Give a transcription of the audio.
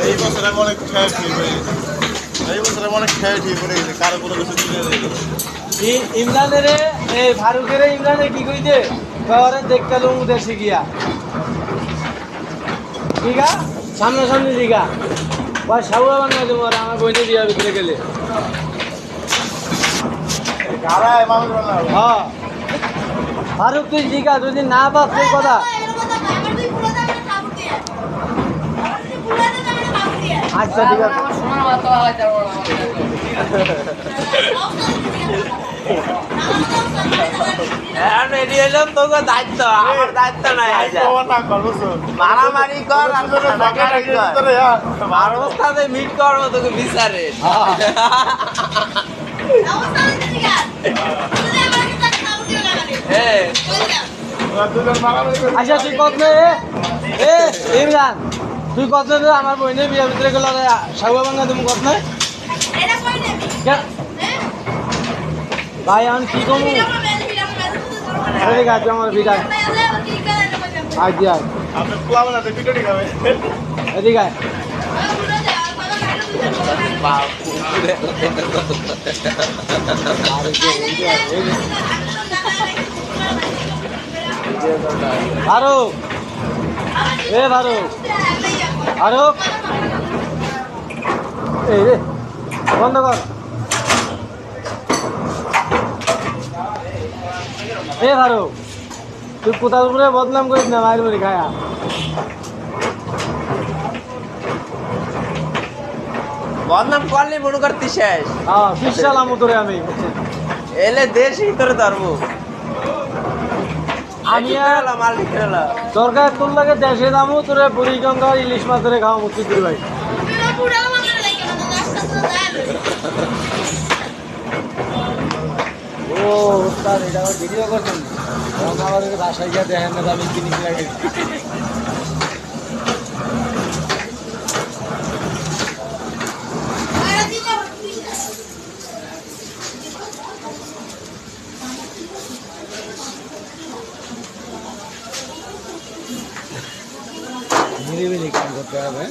এই বছরে অনেক খেয়ে ঠিক হয়ে গেছে, এই বছরে অনেক খেয়ে ঠিক পড়ে গেছে, কারো কোনো কিছু কিনে দেয় ইমরানের এই ফারুকের ইমরানে কি কইছে শহরে দেখতে লুম দেশে গিয়া ঠিক আছে সামনাসামনি দিঘা ওই সাবুয়া বাংলা দেবো আর আমার বইনে বিয়া ভিতরে গেলে হ্যাঁ ফারুক তুই জিগা যদি না পাস তোর কথা আচ্ছা ঠিক আছে দায়িত্ব আমার দায়িত্ব নাই মারামারি কর অবস্থাতে মিট করবো তোকে বিচারে আচ্ছা তুই কত এ ইমরান তুই কত আমার বইনে বিয়া ভিতরে গেল সাগুয়া বাংলা তুমি কত নয় ভাই আমি কি করবো ঠিক আছে আমার বিদায় আজ এদিকে ফারুক এ ফারুক ফারুক এই রে বন্ধ কর এ ফারুক তুই কোথাও উপরে বদনাম করিস না মায়ের বাড়ি খায়া বদনাম করলে মনে করতে শেষ হ্যাঁ বিশালাম তোরে আমি এলে দেশই তোরে ধরবো আমি দরকার তোর লাগে দেশে দামু তোরে বুড়িগঙ্গা ইলিশ মাছ ধরে খাওয়া মুক্তি দিই ভাই ও স্যার এটা ভিডিও করছেন আমাদের বাসায় গিয়ে দেখেন না আমি কিনে লাগে নিরিবিলি কাম করতে হবে